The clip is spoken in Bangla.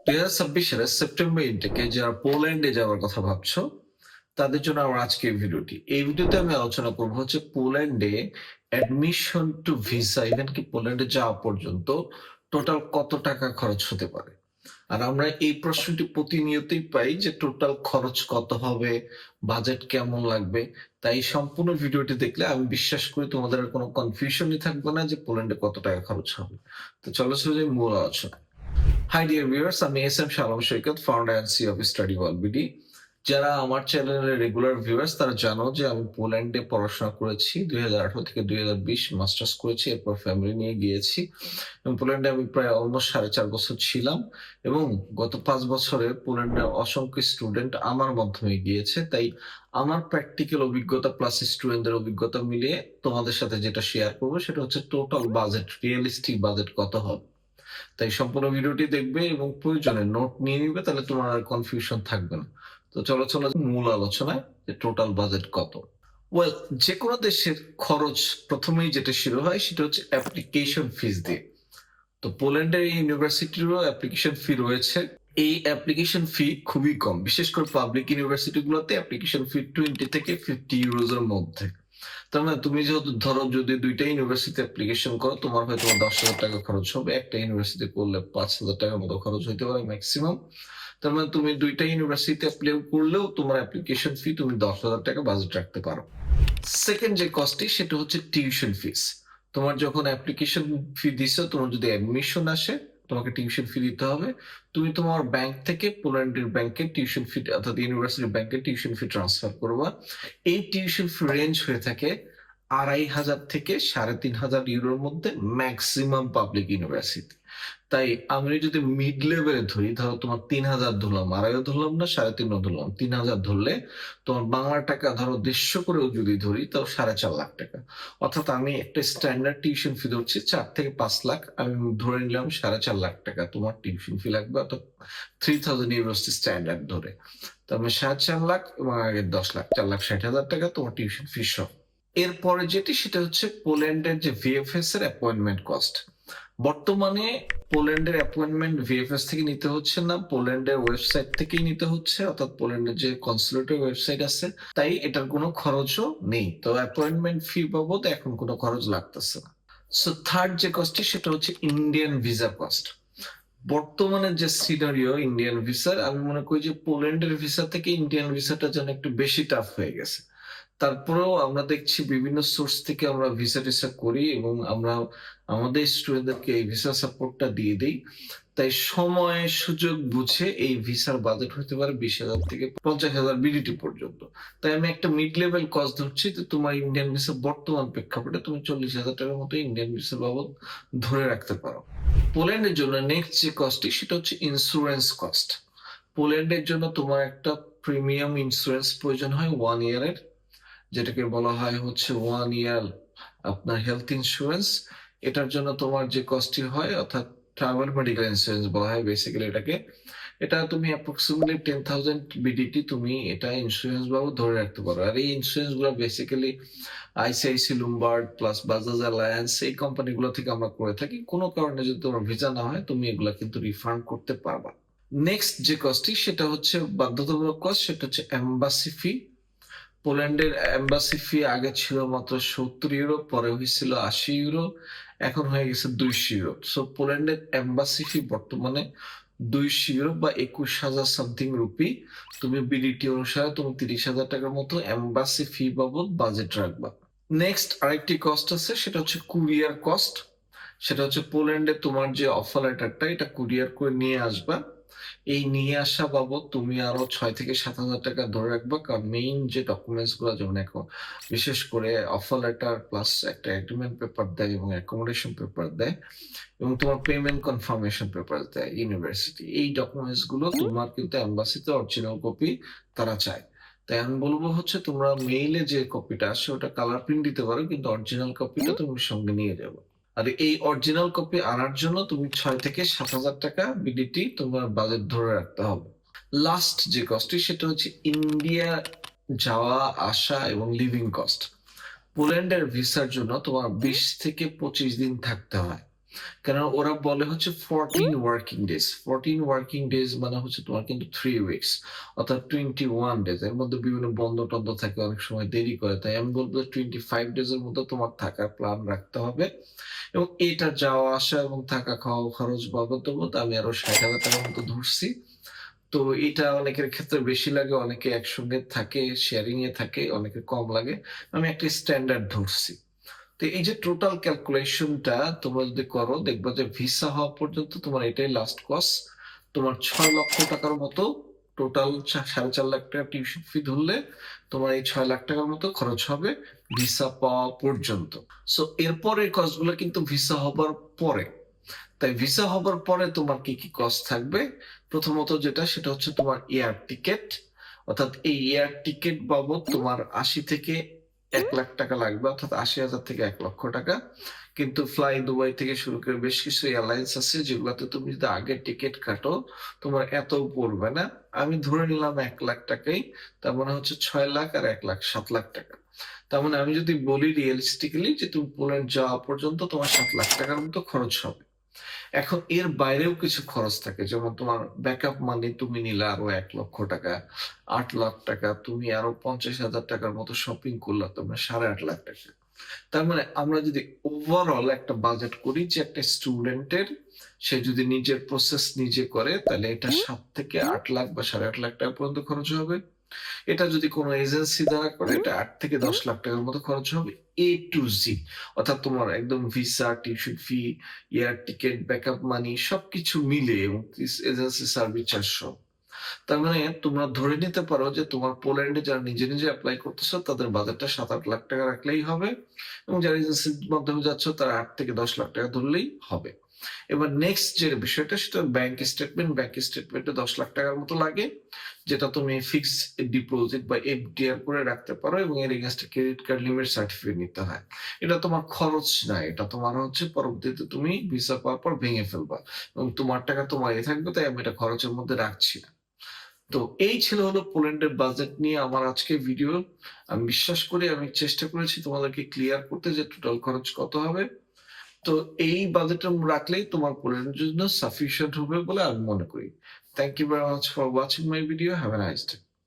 2026 সালের সেপ্টেম্বর ইনটেকে যারা পোল্যান্ডে যাওয়ার কথা ভাবছো, তাদের জন্য আমার আজকে এই ভিডিওটি। এই ভিডিওতে আমি আলোচনা করব হচ্ছে পোল্যান্ডে অ্যাডমিশন টু ভিসা ইভেন কি পোল্যান্ডে যাওয়া পর্যন্ত টোটাল কত টাকা খরচ হতে পারে। আর আমরা এই প্রশ্নটি প্রতিনিয়তই পাই যে টোটাল খরচ কত হবে, বাজেট কেমন লাগবে। তাই সম্পূর্ণ ভিডিওটি দেখলে আমি বিশ্বাস করি তোমাদের আর কোনো কনফিউশনই থাকবে না যে পোল্যান্ডে কত টাকা খরচ হবে। তো চলো চলে যাই মূল আলোচনা। হাই ডিয়ার ভিউয়ার্স, আমি S M Shalam Saikat, founder and CEO of Study World BD. যারা আমার চ্যানেলের রেগুলার ভিউয়ার্স তারা জানো যে আমি পোল্যান্ডে পড়াশোনা করেছি 2018 থেকে 2020, মাস্টার্স করেছি, এরপর ফ্যামিলি নিয়ে গিয়েছি এবং পোল্যান্ডে আমি প্রায় অলমোস্ট 4.5 বছর ছিলাম এবং গত 5 বছরে পোল্যান্ডের অসংখ্য স্টুডেন্ট আমার মাধ্যমে গিয়েছে। তাই আমার প্র্যাকটিক্যাল অভিজ্ঞতা প্লাস স্টুডেন্টদের অভিজ্ঞতা মিলিয়ে তোমাদের সাথে যেটা শেয়ার করবো সেটা হচ্ছে টোটাল বাজেট, রিয়েলিস্টিক বাজেট কত হবে। তাই সম্পূর্ণ ভিডিওটি দেখবে এবং প্রয়োজনে নোট নিয়ে নিবে, তাহলে তোমার আর কনফিউশন থাকবে না। তো চলো চলো মূল আলোচনায় যে টোটাল বাজেট কত। ওয়েল, যে কোনো দেশের খরচ প্রথমেই যেটা শুরু হয় সেটা হচ্ছে অ্যাপ্লিকেশন ফিস দিয়ে। তো পোল্যান্ডের ইউনিভার্সিটিরও অ্যাপ্লিকেশন ফি রয়েছে। এই অ্যাপ্লিকেশন ফি খুবই কম, বিশেষ করে পাবলিক ইউনিভার্সিটি গুলোতে অ্যাপ্লিকেশন ফি 20 থেকে 50 ইউরোজের মধ্যে। তার মানে তুমি যেহেতু ধরো যদি দুইটা ইউনিভার্সিটি অ্যাপ্লিকেশন করো, তোমার হয়তো 10,000 টাকা খরচ হবে। একটা ইউনিভার্সিটি করলে 5,000 টাকার মতো খরচ হইতে পারে ম্যাক্সিমাম। তার মানে তুমি দুইটা ইউনিভার্সিটি অ্যাপ্লাই করলেও তোমার অ্যাপ্লিকেশন ফি তুমি 10,000 টাকা বাজেট রাখতে পারো। সেকেন্ড যে কস্টটি সেটা হচ্ছে টিউশন ফিস। তোমার যখন অ্যাপ্লিকেশন ফি দিছো, তোমার যদি অ্যাডমিশন আসে তোমাকে টিউশন ফি দিতে হবে। তুমি তোমার ব্যাংক থেকে পোল্যান্ডের ব্যাংকে টিউশন ফি অর্থাৎ ইউনিভার্সিটি ব্যাংকে টিউশন ফি ট্রান্সফার করবা। এই টিউশন ফি রেঞ্জ হয়ে থাকে 2,500 থেকে 3,500 ইউরোর মধ্যে ম্যাক্সিমাম পাবলিক ইউনিভার্সিটি। তাই আমি যদি মিড লেভেলে ধরি, ধরো তোমার 3,000 ধরলাম, 2,500 ধরলাম না, 3,500 ধরলাম, 3,000 ধরলে তোমার বাংলা টাকা ধরো 150 করেও যদি ধরি তাও 4.5 লাখ টাকা। অর্থাৎ আমি একটা স্ট্যান্ডার্ড টিউশন ফি ধরছি 4 থেকে 5 লাখ, আমি ধরে নিলাম 4.5 লাখ টাকা তোমার টিউশন ফি লাগবে, অর্থাৎ 3,000 ইউরোস স্ট্যান্ডার্ড ধরে। তার মানে 4.5 লাখ এবং আগের 10 লাখ, 4,60,000 টাকা তোমার টিউশন ফি সহ। এরপরে যেটি সেটা হচ্ছে পোল্যান্ডের যে ভিএফএস এর অ্যাপয়েন্টমেন্ট কস্ট। বর্তমানে পোল্যান্ডের অ্যাপয়েন্টমেন্ট ভিএফএস থেকে নিতে হচ্ছে না, পোল্যান্ডের ওয়েবসাইট থেকেই নিতে হচ্ছে, অর্থাৎ পোল্যান্ডের যে কনসুলেটের ওয়েবসাইট আছে। তাই এটার কোনো খরচও নেই, তো অ্যাপয়েন্টমেন্ট ফি বাবদ এখন কোনো খরচ লাগতেছে না। সো থার্ড যে কস্টটি সেটা হচ্ছে ইন্ডিয়ান ভিসা কস্ট। বর্তমানে যে সিনারিও ইন্ডিয়ান ভিসার, আমি মনে করি যে পোল্যান্ডের ভিসা থেকে ইন্ডিয়ান ভিসাটা যেন একটু বেশি টাফ হয়ে গেছে। তারপরেও আমরা দেখছি বিভিন্ন সোর্স থেকে আমরা ভিসা টিসা করি এবং আমরা আমাদের স্টুডেন্টদেরকে এই ভিসা সাপোর্টটা দিয়ে দিই। তাই সময় সুযোগ বুঝে এই ভিসার বাজেট হতে পারে 20,000 থেকে 50,000 বিডিটি পর্যন্ত। তাই আমি একটা মিড লেভেল কস্ট ধরছি যে তোমার ইন্ডিয়ান ভিসা বর্তমান প্রেক্ষাপটে তুমি 40,000 টাকার মতো ইন্ডিয়ান ভিসা বাবদ ধরে রাখতে পারো। পোল্যান্ডের জন্য নেক্সট যে কস্টটি সেটা হচ্ছে ইন্স্যুরেন্স কস্ট। পোল্যান্ডের জন্য তোমার একটা প্রিমিয়াম ইন্স্যুরেন্স প্রয়োজন হয় 1 ইয়ারের, যেটাকে বলা হয় হচ্ছে 1 ইয়ার আপনার হেলথ ইন্স্যুরেন্স। এটার জন্য তোমার যে কস্টটি হয়, অর্থাৎ ট্রাভেল মেডিকেল ইন্স্যুরেন্স বলা হয় বেসিক্যালি এটাকে। এটা তুমি অ্যাপ্রক্সিমেটলি 10,000 বিডিটি তুমি এটা ইন্স্যুরেন্স বাবদ ধরে রাখতে পারো। আর এই ইন্স্যুরেন্স গুলো basically ICICI Lombard plus Bajaj Allianz এই কোম্পানিগুলো থেকে আমরা করে থাকি। কোনো কারণে যদি তোমার ভিসা না হয় তুমি এগুলা কিন্তু রিফান্ড করতে পারবা। নেক্সট যে কস্টটি সেটা হচ্ছে বাধ্যতামূলক কস্ট, সেটা হচ্ছে এম্বাসি ফি। পোল্যান্ডের এম্বাসি ফি আগে ছিল মাত্র 70 ইউরো, পরে হয়েছিল 80 ইউরো, এখন হয়ে গেছে 200 ইউরো। সো পোল্যান্ডের এম্বাসি ফি বর্তমানে 200 ইউরো বা 21,000 সামথিং রুপি। তুমি বিডিটি অনুসারে তুমি 30,000 টাকার মতো এম্বাসি ফি বাবদ বাজেট রাখবা। নেক্সট আরেকটি কস্ট আছে, সেটা হচ্ছে কুরিয়ার কস্ট। সেটা হচ্ছে পোল্যান্ডে তোমার যে অফার লেটারটা এটা কুরিয়ার করে নিয়ে আসবা। এই নিয়ে আসা বাবদ তুমি আরো 6 থেকে 7,000 টাকা ধরে রাখবা, কারণ মেইন যে ডকুমেন্টস গুলো যেমন এখন বিশেষ করে অফার লেটার প্লাস একটা এগ্রিমেন্ট পেপার দেয় এবং অ্যাকোমোডেশন পেপার দেয় এবং তোমার পেমেন্ট কনফার্মেশন পেপার দেয় ইউনিভার্সিটি। এই ডকুমেন্টস গুলো তোমার কিন্তু এম্বাসিতে অরিজিনাল কপি তারা চায়। তাই আমি বলবো হচ্ছে তোমরা মেইলে যে কপিটা আসে ওটা কালার প্রিন্ট দিতে পারো, কিন্তু অরিজিনাল কপিটা তুমি সঙ্গে নিয়ে যাবে। আর এই অরিজিনাল কপি আনার জন্য তুমি 6 থেকে 7,000 টাকা বিডিটি তোমার বাজেট ধরে রাখতে হবে। লাস্ট যে কস্টটি সেটা হচ্ছে ইন্ডিয়া যাওয়া আসা এবং লিভিং কস্ট। পোল্যান্ডের ভিসার জন্য তোমার 20 থেকে 25 দিন থাকতে হয়। কেন ওরা বলে হচ্ছে 14 ওয়ার্কিং ডেজ। 14 ওয়ার্কিং ডেজ মানে হচ্ছে তোমার কিন্তু 3 উইকস অর্থাৎ 21 ডেজ। এর মধ্যে বিভিন্ন বন্ধ-টন্ধ থাকে, অনেক সময় দেরি করে। তাই আমি বলব 25 ডেজ এর মধ্যে তোমার থাকার প্ল্যান রাখতে হবে। এবং এটা যাওয়া আসা এবং থাকা খাওয়া খরচ বাবদ আমি আরো ৬০,০০০ টাকার মতো ধরছি। তো এটা অনেকের ক্ষেত্রে বেশি লাগে, অনেকে একসঙ্গে থাকে, শেয়ারিং এ থাকে, অনেকের কম লাগে। আমি একটা স্ট্যান্ডার্ড ধরছি। তো এই যে টোটাল ক্যালকুলেশনটা তোমরা যদি করো দেখবা যে ভিসা হওয়া পর্যন্ত তোমার এটাই লাস্ট কস্ট। তোমার ৬,০০,০০০ টাকার মতো টোটাল ৪.৫ লাখ টাকা টিউশন ফি ধরলে তোমার এই ৬,০০,০০০ টাকার মতো খরচ হবে ভিসা পাওয়া পর্যন্ত। সো এরপরের কস্ট গুলো কিন্তু ভিসা হবার পরে। তাই ভিসা হবার পরে তোমার কি কি কস্ট থাকবে? প্রথমত যেটা সেটা হচ্ছে তোমার এয়ার টিকেট, অর্থাৎ এই এয়ার টিকেট বাবদ তোমার ৮০ থেকে ১,০০,০০০ টাকা লাগবে, অর্থাৎ ৮০,০০০ থেকে ১,০০,০০০ টাকা। কিন্তু ফ্লাই দুবাই থেকে শুরু করে বেশ কিছু এয়ারলাইন্স আছে যেগুলোতে তুমি যদি আগে টিকিট কাটো তোমার এত পড়বে না। আমি ধরে নিলাম ১,০০,০০০ টাকাই, তার মানে হচ্ছে ৬,০০,০০০ আর ১,০০,০০০ ৭,০০,০০০ টাকা। তার মানে আমি যদি বলি রিয়েলিস্টিক্যালি যে তুমি পোল্যান্ড যাওয়া পর্যন্ত তোমার ৭,০০,০০০ টাকার মতো খরচ হবে। এখন এর বাইরেও কিছু খরচ থাকে, যেমন তোমার ব্যাকআপ মানি তুমি নিলে আরো ১,০০,০০০ টাকা, ৮,০০,০০০ টাকা, তুমি আরো ৫০,০০০ টাকার মতো শপিং করলা, তোমার ৮,৫০,০০০ টাকা। তার মানে আমরা যদি ওভারঅল একটা বাজেট করি যে একটা স্টুডেন্টের সে যদি নিজের প্রসেস নিজে করে তাহলে এটা ৭ থেকে ৮,০০,০০০ বা ৮,৫০,০০০ টাকা পর্যন্ত খরচ হবে। এটা যদি কোনো এজেন্সি দ্বারা করে এটা ৮ থেকে ১০ লাখ টাকার মতো খরচ হবে এ টু জি। অর্থাৎ তোমার একদম visa, tuition fee, air ticket, backup money সবকিছু মিলে এবং এজেন্সি সার্ভিস চার্জ সহ। তার মানে তোমরা ধরে নিতে পারো যে তোমার পোল্যান্ডে যারা নিজে নিজে এপ্লাই করতেছো তাদের বাজেটটা ৭-৮ লাখ টাকা রাখলেই হবে এবং যারা এজেন্সির মাধ্যমে যাচ্ছ তারা ৮ থেকে ১০ লাখ টাকা ধরলেই হবে। এবার নেক্সট যে বিষয়টা সেটা ব্যাংক স্টেটমেন্ট। ব্যাংক স্টেটমেন্টে ১০ লাখ টাকার মতো লাগে, যেটা তুমি ফিক্সড ডিপোজিট বা এফডিআর করে রাখতে পারো এবং এর এগেইনস্টে ক্রেডিট কার্ড লিমিট সার্টিফিকেট নিতে হয়। এটা তোমার খরচ না, এটা তোমার হচ্ছে পরবর্তীতে তুমি ভিসা পাওয়ার পর ভেঙে ফেলবা এবং তোমার টাকা তোমারই থাকবে, তাই আমি এটা খরচের মধ্যে রাখছি না। তো এই ছিল হলো পোল্যান্ডের বাজেট নিয়ে আমার আজকের ভিডিও। আমি বিশ্বাস করি আমি চেষ্টা করেছি তোমাদেরকে ক্লিয়ার করতে যে টোটাল খরচ কত হবে। তো এই বাজেটটা রাখলেই তোমার পোল্যান্ডের জন্য সাফিসিয়েন্ট হবে বলে আমি মনে করি। Thank you very much for watching my video. Have a nice day.